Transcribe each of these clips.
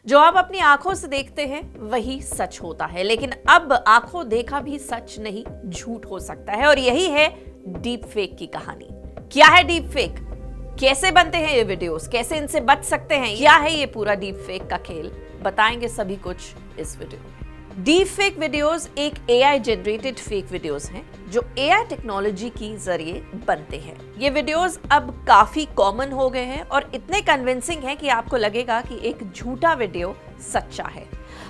जो आप अपनी आंखों से देखते हैं वही सच होता है, लेकिन अब आंखों देखा भी सच नहीं झूठ हो सकता है। और यही है डीप फेक की कहानी। क्या है डीप फेक, कैसे बनते हैं ये वीडियोस, कैसे इनसे बच सकते हैं, क्या है ये पूरा डीप फेक का खेल, बताएंगे सभी कुछ इस वीडियो में। डीप फेक वीडियोस एक एआई जनरेटेड फेक वीडियोस हैं जो एआई टेक्नोलॉजी की जरिए बनते हैं। ये वीडियोस अब काफी कॉमन हो गए हैं और इतने कन्विंसिंग हैं कि आपको लगेगा कि एक झूठा वीडियो सच्चा है।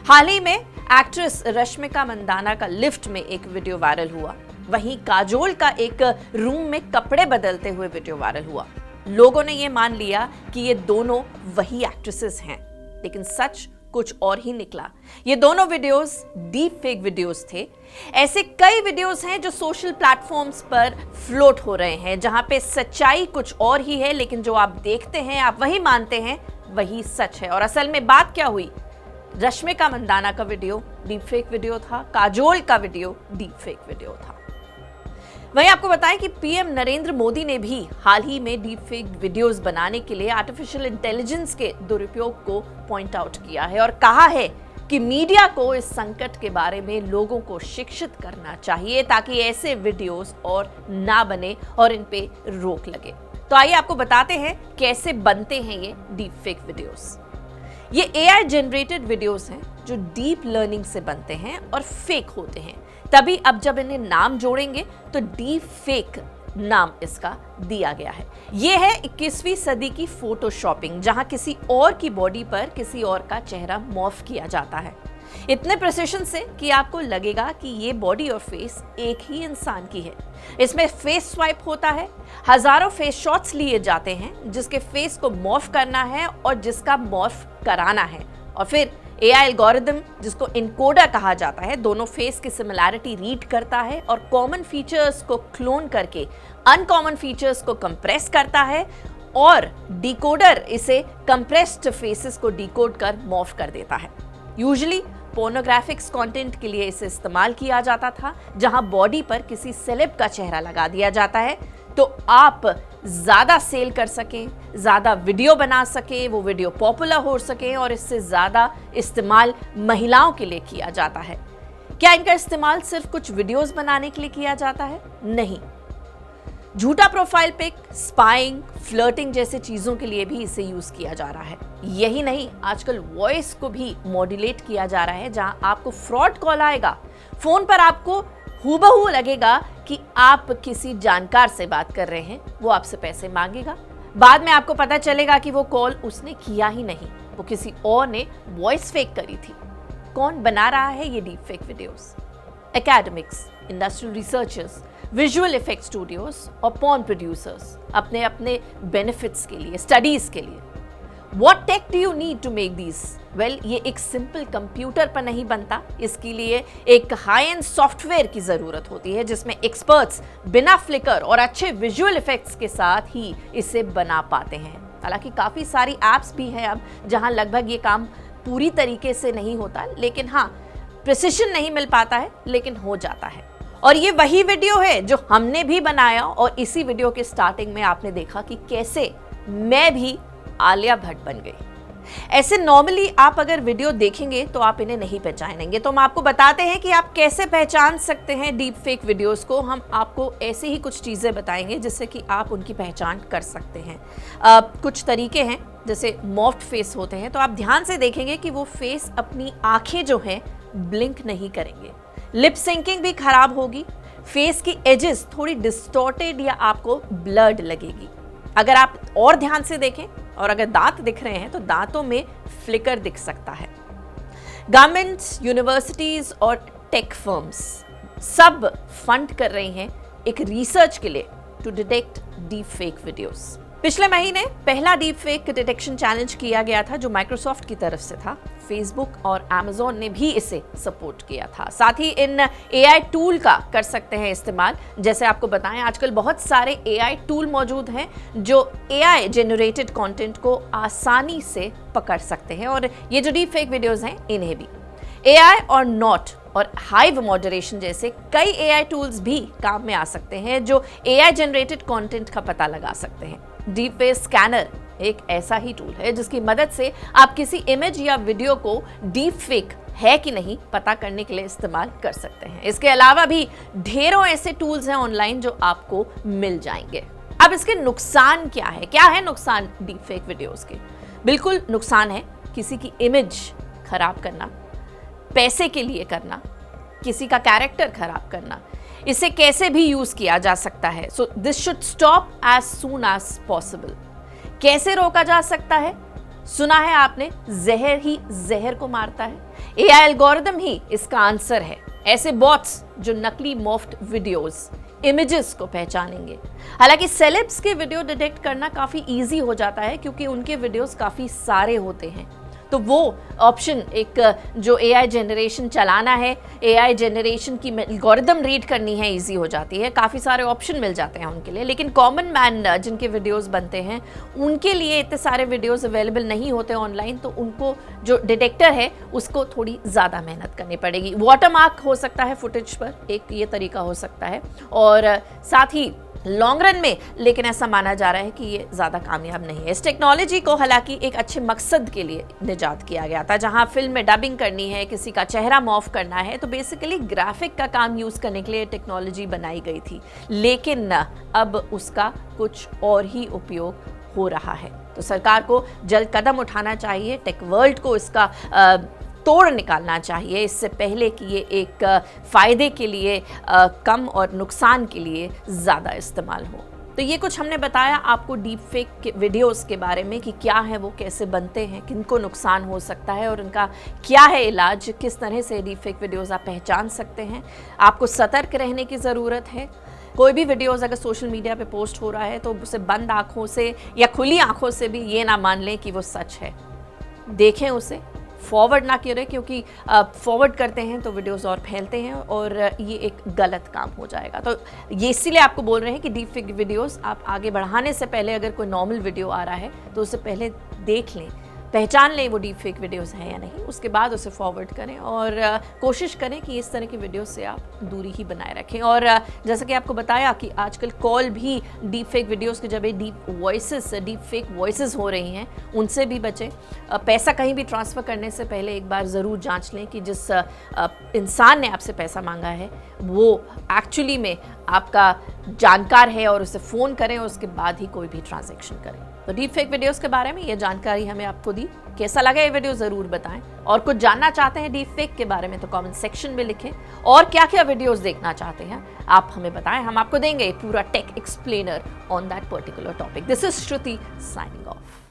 हाल ही में एक्ट्रेस रश्मिका मंदाना का लिफ्ट में एक वीडियो वायरल हुआ। वहीं काजोल का एक रूम में कपड़े बदलते हुए वीडियो वायरल हुआ। लोगों ने ये मान लिया कि ये दोनों वही एक्ट्रेसेस हैं, लेकिन सच कुछ और ही निकला। ये दोनों वीडियोस डीप फेक वीडियोस थे। ऐसे कई वीडियोस हैं जो सोशल प्लेटफॉर्म्स पर फ्लोट हो रहे हैं, जहां पे सच्चाई कुछ और ही है, लेकिन जो आप देखते हैं, आप वही मानते हैं, वही सच है। और असल में बात क्या हुई, रश्मिका मंदाना का वीडियो डीप फेक वीडियो था, काजोल का वीडियो डीप फेक वीडियो था। वहीं आपको बताएं कि पीएम नरेंद्र मोदी ने भी हाल ही में डीप फेक वीडियोस बनाने के लिए आर्टिफिशियल इंटेलिजेंस के दुरुपयोग को पॉइंट आउट किया है और कहा है कि मीडिया को इस संकट के बारे में लोगों को शिक्षित करना चाहिए ताकि ऐसे वीडियोस और ना बने और इन पे रोक लगे। तो आइए आपको बताते हैं कैसे बनते हैं ये डीप फेक वीडियोस। ये एआई जनरेटेड वीडियोस हैं जो डीप लर्निंग से बनते हैं और फेक होते हैं। तभी अब जब इन्हें नाम जोड़ेंगे तो डीप फेक नाम इसका दिया गया है। यह है 21वीं सदी की फोटोशॉपिंग, जहां किसी और की बॉडी पर किसी और का चेहरा मॉर्फ किया जाता है इतने प्रिसिशन से कि आपको लगेगा कि ये बॉडी और फेस एक ही इंसान की है। इसमें फेस स्वाइप होता है, हजारों फेस शॉट्स लिए जाते हैं जिसके फेस को मॉर्फ करना है और जिसका मॉर्फ कराना है, और फिर एआई एल्गोरिदम, जिसको इनकोडर कहा जाता है, दोनों फेस की सिमिलैरिटी रीड करता है और कॉमन फीचर्स को क्लोन करके अनकॉमन फीचर्स को कंप्रेस करता है और डिकोडर इसे कंप्रेस्ड फेसेस को डिकोड कर मॉर्फ कर देता है। यूजुअली पोर्नोग्राफिक्स कंटेंट के लिए इसे इस्तेमाल किया जाता था, जहां बॉडी पर किसी सेलेब का चेहरा लगा दिया जाता है तो आप ज्यादा सेल कर सकें, ज्यादा वीडियो बना सकें, वो वीडियो पॉपुलर हो सके और इससे ज्यादा इस्तेमाल महिलाओं के लिए किया जाता है। क्या इनका इस्तेमाल सिर्फ कुछ वीडियोस बनाने के लिए किया जाता है? नहीं, झूठा प्रोफाइल पिक, स्पाइंग, फ्लर्टिंग जैसे चीजों के लिए भी इसे यूज किया जा रहा है। यही नहीं, आजकल वॉइस को भी मॉड्यूलेट किया जा रहा है, जहां आपको फ्रॉड कॉल आएगा, फोन पर आपको हूबहू लगेगा कि आप किसी जानकार से बात कर रहे हैं, वो आपसे पैसे मांगेगा। बाद में आपको पता चलेगा कि वो कॉल उसने किया ही नहीं, वो किसी और ने वॉइस फेक करी थी। कौन बना रहा है ये deep fake videos? Academics, industrial researchers, visual effect studios और पॉर्न प्रोड्यूसर्स अपने अपने बेनिफिट्स के लिए, स्टडीज के लिए। What tech do you need to make these? Well, ये एक सिंपल कंप्यूटर पर नहीं बनता, इसके लिए एक हाई एंड सॉफ्टवेयर की जरूरत होती है जिसमें एक्सपर्ट्स बिना फ्लिकर और अच्छे विजुअल इफेक्ट्स के साथ ही इसे बना पाते हैं। हालांकि काफी सारी एप्स भी हैं अब जहां लगभग ये काम पूरी तरीके से नहीं होता, लेकिन हाँ, प्रिसिशन नहीं मिल पाता है, लेकिन हो जाता है। और ये वही वीडियो है जो हमने भी बनाया और इसी वीडियो के स्टार्टिंग में आपने देखा कि कैसे मैं भी आलिया भट्ट बन गई। ऐसे नॉर्मली आप अगर वीडियो देखेंगे तो आप इन्हें नहीं पहचानेंगे, तो हम आपको बताते हैं कि आप कैसे पहचान सकते हैं डीप फेक वीडियोस को। हम आपको ऐसे ही कुछ चीजें बताएंगे जिससे कि आप उनकी पहचान कर सकते हैं। कुछ तरीके हैं, जैसे मॉर्फ्ड फेस होते हैं, तो आप ध्यान से देखेंगे कि वो फेस अपनी आंखें जो हैं ब्लिंक नहीं करेंगे, लिप सिंकिंग भी खराब होगी, फेस की एजेस थोड़ी डिस्टॉर्टेड या आपको ब्लर्ड लगेगी। अगर आप और ध्यान से देखें और अगर दांत दिख रहे हैं तो दांतों में फ्लिकर दिख सकता है। गवर्नमेंट्स, यूनिवर्सिटीज और टेक फर्म्स सब फंड कर रही हैं एक रिसर्च के लिए to detect deep fake videos. पिछले महीने पहला डीप फेक डिटेक्शन चैलेंज किया गया था जो माइक्रोसॉफ्ट की तरफ से था। फेसबुक और अमेज़न ने भी इसे सपोर्ट किया था। साथ ही इन एआई टूल का कर सकते हैं इस्तेमाल। जैसे आपको बताएं, आजकल बहुत सारे एआई टूल मौजूद हैं जो एआई जनरेटेड कंटेंट को आसानी से पकड़ सकते हैं, और ये जो डीप फेक वीडियोस हैं इन्हें भी एआई और नॉट और हाइव मॉडरेशन जैसे कई एआई टूल्स भी काम में आ सकते हैं जो एआई जनरेटेड कंटेंट का पता लगा सकते हैं। डीप फेस स्कैनर एक ऐसा ही टूल है जिसकी मदद से आप किसी इमेज या वीडियो को डीप फेक है कि नहीं पता करने के लिए इस्तेमाल कर सकते हैं। इसके अलावा भी ढेरों ऐसे टूल्स हैं ऑनलाइन जो आपको मिल जाएंगे। अब इसके नुकसान क्या है? क्या है नुकसान डीप फेक वीडियोस के? बिल्कुल नुकसान है किसी की इमेज खराब करना, पैसे के लिए करना, किसी का कैरेक्टर खराब करना। इसे कैसे भी यूज किया जा सकता है। So this should stop as soon as possible. कैसे रोका जा सकता है? सुना है आपने, जहर ही जहर को मारता है। एआई एल्गोरिदम ही इसका आंसर है। ऐसे बॉट्स जो नकली मोफ्ट वीडियोस, इमेजेस को पहचानेंगे। हालांकि सेलेब्स के वीडियो डिटेक्ट करना काफी इजी हो जाता है क्योंकि उनके वीडियोस काफी सारे होते हैं। तो वो ऑप्शन एक जो एआई जनरेशन चलाना है, एआई जनरेशन की एल्गोरिदम रीड करनी है, इजी हो जाती है। काफ़ी सारे ऑप्शन मिल जाते हैं उनके लिए। लेकिन कॉमन मैन जिनके वीडियोस बनते हैं उनके लिए इतने सारे वीडियोस अवेलेबल नहीं होते ऑनलाइन, तो उनको जो डिटेक्टर है उसको थोड़ी ज़्यादा मेहनत करनी पड़ेगी। वाटरमार्क हो सकता है फुटेज पर, एक ये तरीका हो सकता है, और साथ ही लॉन्ग रन में लेकिन ऐसा माना जा रहा है कि ये ज़्यादा कामयाब नहीं है। इस टेक्नोलॉजी को हालांकि एक अच्छे मकसद के लिए निजात किया गया था। जहां फिल्म में डबिंग करनी है, किसी का चेहरा मॉर्फ करना है, तो बेसिकली ग्राफिक का काम यूज़ करने के लिए टेक्नोलॉजी बनाई गई थी। लेकिन अब उसका कुछ और ही उपयोग हो रहा है। तो सरकार को जल्द कदम उठाना चाहिए, टेक वर्ल्ड को इसका तोड़ निकालना चाहिए, इससे पहले कि ये एक फ़ायदे के लिए कम और नुकसान के लिए ज़्यादा इस्तेमाल हो। तो ये कुछ हमने बताया आपको डीप फेक के वीडियोस के बारे में कि क्या है वो, कैसे बनते हैं, किनको नुकसान हो सकता है और उनका क्या है इलाज, किस तरह से डीप फेक वीडियोस आप पहचान सकते हैं। आपको सतर्क रहने की ज़रूरत है। कोई भी वीडियोस अगर सोशल मीडिया पे पोस्ट हो रहा है तो उसे बंद आँखों से या खुली आँखों से भी ये ना मान लें कि वो सच है। देखें उसे, फॉरवर्ड ना करें, क्योंकि फॉरवर्ड करते हैं तो वीडियोस और फैलते हैं और ये एक गलत काम हो जाएगा। तो ये इसीलिए आपको बोल रहे हैं कि डीप फेक वीडियोस आप आगे बढ़ाने से पहले, अगर कोई नॉर्मल वीडियो आ रहा है तो उससे पहले देख लें, पहचान लें वो डीप फेक वीडियोस हैं या नहीं, उसके बाद उसे फॉरवर्ड करें और कोशिश करें कि इस तरह की वीडियो से आप दूरी ही बनाए रखें। और जैसा कि आपको बताया कि आजकल कॉल भी डीप फेक वीडियोस के जब डीप फेक वॉइसेस हो रही हैं, उनसे भी बचें। पैसा कहीं भी ट्रांसफ़र करने से पहले एक बार ज़रूर जांच लें कि जिस इंसान ने आपसे पैसा मांगा है वो एक्चुअली में आपका जानकार है, और उसे फ़ोन करें और उसके बाद ही कोई भी ट्रांजैक्शन करें। तो डीप फेक वीडियोस के बारे में ये जानकारी हमें आपको दी। कैसा लगा ये वीडियो ज़रूर बताएं, और कुछ जानना चाहते हैं डीप फेक के बारे में तो कमेंट सेक्शन में लिखें, और क्या क्या वीडियोस देखना चाहते हैं आप हमें बताएं। हम आपको देंगे पूरा tech explainer on that particular topic. This is Shruti signing of.